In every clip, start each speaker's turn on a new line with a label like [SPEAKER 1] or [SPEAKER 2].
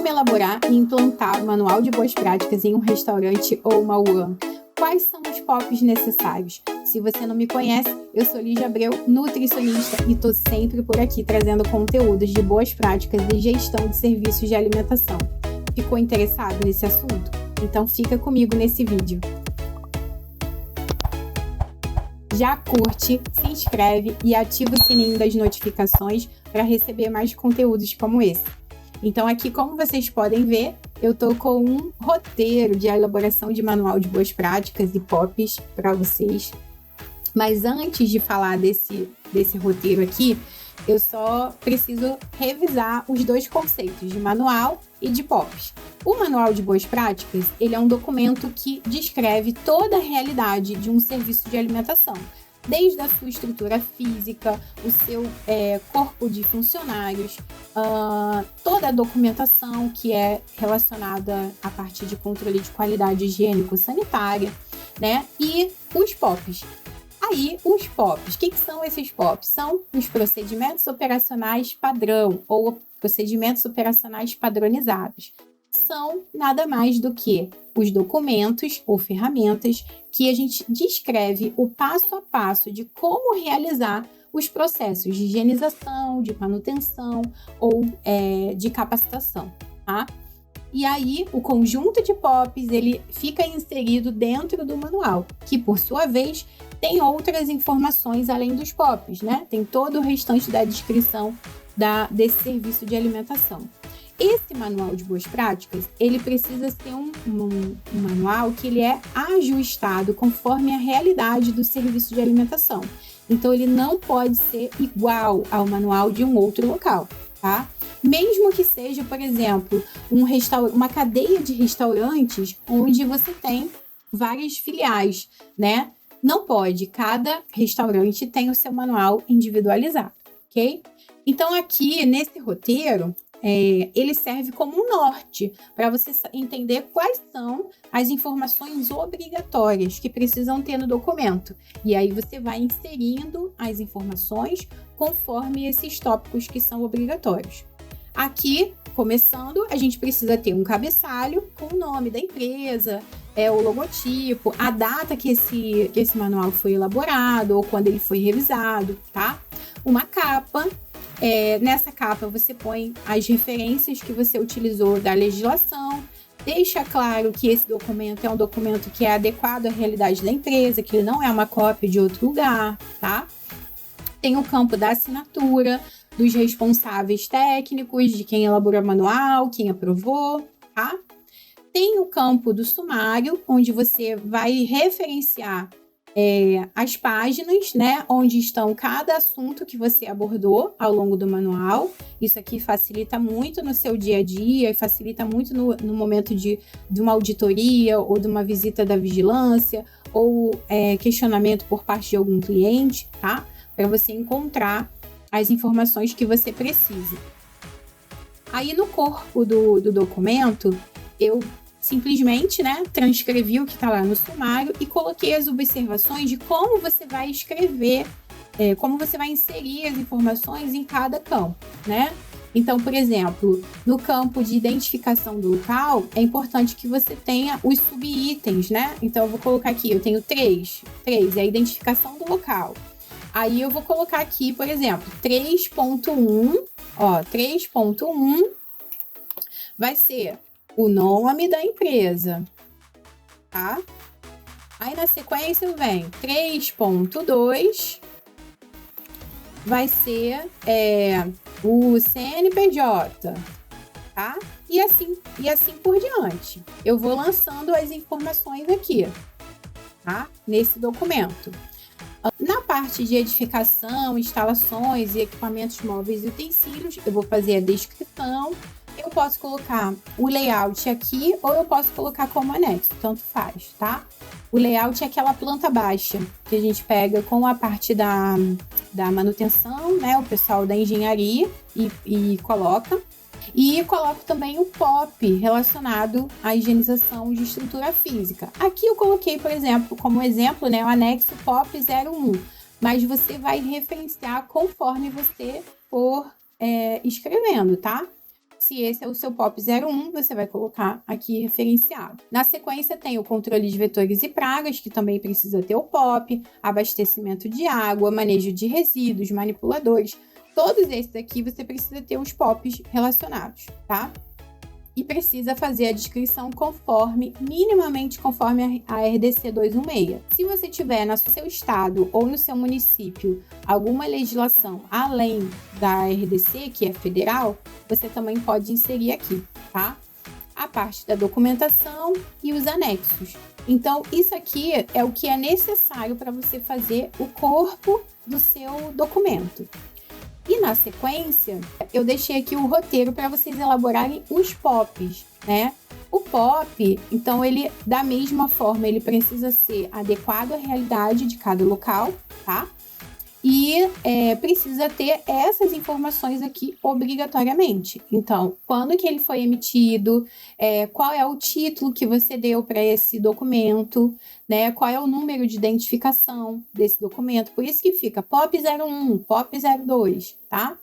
[SPEAKER 1] Como elaborar e implantar o manual de boas práticas em um restaurante ou uma UAM? Quais são os POPs necessários? Se você não me conhece, eu sou Lígia Abreu, nutricionista, e estou sempre por aqui trazendo conteúdos de boas práticas e gestão de serviços de alimentação. Ficou interessado nesse assunto? Então fica comigo nesse vídeo. Já curte, se inscreve e ativa o sininho das notificações para receber mais conteúdos como esse. Então aqui, como vocês podem ver, eu estou com um roteiro de elaboração de manual de boas práticas e POPs para vocês. Mas antes de falar desse roteiro aqui, eu só preciso revisar os dois conceitos de manual e de POPs. O manual de boas práticas, ele é um documento que descreve toda a realidade de um serviço de alimentação, desde a sua estrutura física, o seu corpo de funcionários, toda a documentação que é relacionada à parte de controle de qualidade higiênico-sanitária, né? E os POPs. Aí, os POPs, o que são esses POPs? São os procedimentos operacionais padrão ou procedimentos operacionais padronizados. São nada mais do que os documentos ou ferramentas que a gente descreve o passo a passo de como realizar os processos de higienização, de manutenção ou de capacitação, tá? E aí, o conjunto de POPs, ele fica inserido dentro do manual, que, por sua vez, tem outras informações além dos POPs, né? Tem todo o restante da descrição desse serviço de alimentação. Esse manual de boas práticas, ele precisa ser um manual que ele é ajustado conforme a realidade do serviço de alimentação. Então, ele não pode ser igual ao manual de um outro local, tá? Mesmo que seja, por exemplo, uma cadeia de restaurantes onde você tem várias filiais, né? Não pode, cada restaurante tem o seu manual individualizado, ok? Então, aqui nesse roteiro, ele serve como um norte para você entender quais são as informações obrigatórias que precisam ter no documento. E aí você vai inserindo as informações conforme esses tópicos que são obrigatórios. Aqui, começando, a gente precisa ter um cabeçalho com o nome da empresa, o logotipo, a data que esse manual foi elaborado ou quando ele foi revisado, tá? Uma capa. Nessa capa você põe as referências que você utilizou da legislação, deixa claro que esse documento é um documento que é adequado à realidade da empresa, que ele não é uma cópia de outro lugar, tá? Tem o campo da assinatura, dos responsáveis técnicos, de quem elaborou o manual, quem aprovou, tá? Tem o campo do sumário, onde você vai referenciar as páginas, né, onde estão cada assunto que você abordou ao longo do manual. Isso aqui facilita muito no seu dia a dia e facilita muito no momento de uma auditoria ou de uma visita da vigilância ou questionamento por parte de algum cliente, tá? Para você encontrar as informações que você precisa. Aí no corpo do documento, eu simplesmente, né, transcrevi o que está lá no sumário e coloquei as observações de como você vai escrever, como você vai inserir as informações em cada campo, né? Então, por exemplo, no campo de identificação do local, é importante que você tenha os subitens, né? Então, eu vou colocar aqui, eu tenho três, é a identificação do local. Aí eu vou colocar aqui, por exemplo, 3.1, 3.1 vai ser o nome da empresa, tá? Aí na sequência vem 3.2, vai ser o CNPJ, tá? E assim por diante. Eu vou lançando as informações aqui, tá? Nesse documento. Na parte de edificação, instalações e equipamentos móveis e utensílios, eu vou fazer a descrição. Eu posso colocar o layout aqui ou eu posso colocar como anexo, tanto faz, tá? O layout é aquela planta baixa que a gente pega com a parte da manutenção, né? O pessoal da engenharia e coloca. E coloco também o POP relacionado à higienização de estrutura física. Aqui eu coloquei, por exemplo, como exemplo, né, o anexo POP 01, mas você vai referenciar conforme você for escrevendo, tá? Se esse é o seu POP 01, você vai colocar aqui referenciado. Na sequência tem o controle de vetores e pragas, que também precisa ter o POP, abastecimento de água, manejo de resíduos, manipuladores. Todos esses aqui você precisa ter os POPs relacionados, tá? E precisa fazer a descrição minimamente conforme a RDC 216. Se você tiver no seu estado ou no seu município alguma legislação além da RDC, que é federal, você também pode inserir aqui, tá? A parte da documentação e os anexos. Então, isso aqui é o que é necessário para você fazer o corpo do seu documento. E na sequência, eu deixei aqui o roteiro para vocês elaborarem os POPs, né? O POP, então, ele, da mesma forma, ele precisa ser adequado à realidade de cada local, tá? E precisa ter essas informações aqui obrigatoriamente. Então, quando que ele foi emitido, qual é o título que você deu para esse documento, né? Qual é o número de identificação desse documento. Por isso que fica POP 01, POP 02, tá?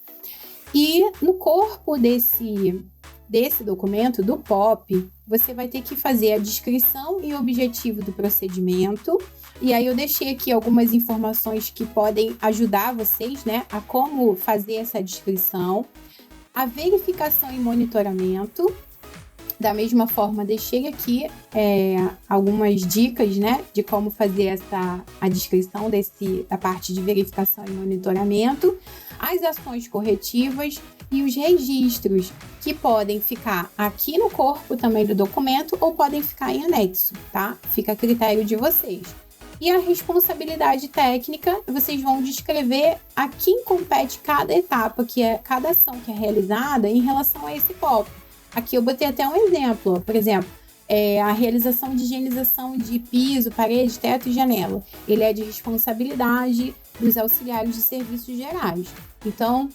[SPEAKER 1] E no corpo desse documento, do POP, você vai ter que fazer a descrição e objetivo do procedimento. E aí eu deixei aqui algumas informações que podem ajudar vocês, né, a como fazer essa descrição. A verificação e monitoramento. Da mesma forma, deixei aqui algumas dicas, né, de como fazer a descrição da parte de verificação e monitoramento. As ações corretivas e os registros, que podem ficar aqui no corpo também do documento ou podem ficar em anexo, tá? Fica a critério de vocês. E a responsabilidade técnica, vocês vão descrever a quem compete cada etapa, cada ação que é realizada em relação a esse POP. Aqui eu botei até um exemplo, ó. Por exemplo, a realização de higienização de piso, parede, teto e janela. Ele é de responsabilidade dos auxiliares de serviços gerais. Então,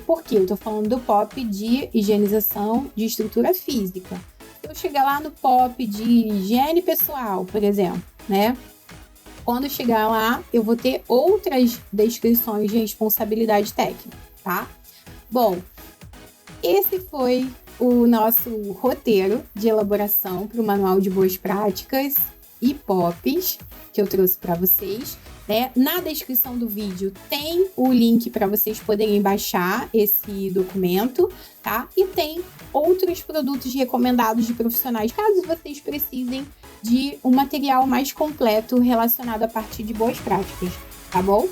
[SPEAKER 1] por que eu estou falando do POP de higienização de estrutura física? Se eu chegar lá no POP de higiene pessoal, por exemplo, né? Quando chegar lá, eu vou ter outras descrições de responsabilidade técnica, tá? Bom, esse foi o nosso roteiro de elaboração para o Manual de Boas Práticas e POPs que eu trouxe para vocês, né? Na descrição do vídeo tem o link para vocês poderem baixar esse documento, tá? E tem outros produtos recomendados de profissionais, caso vocês precisem de um material mais completo relacionado a partir de boas práticas, tá bom?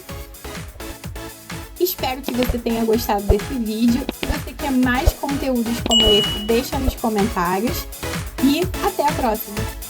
[SPEAKER 1] Espero que você tenha gostado desse vídeo. Se você quer mais conteúdos como esse, deixa nos comentários. E até a próxima!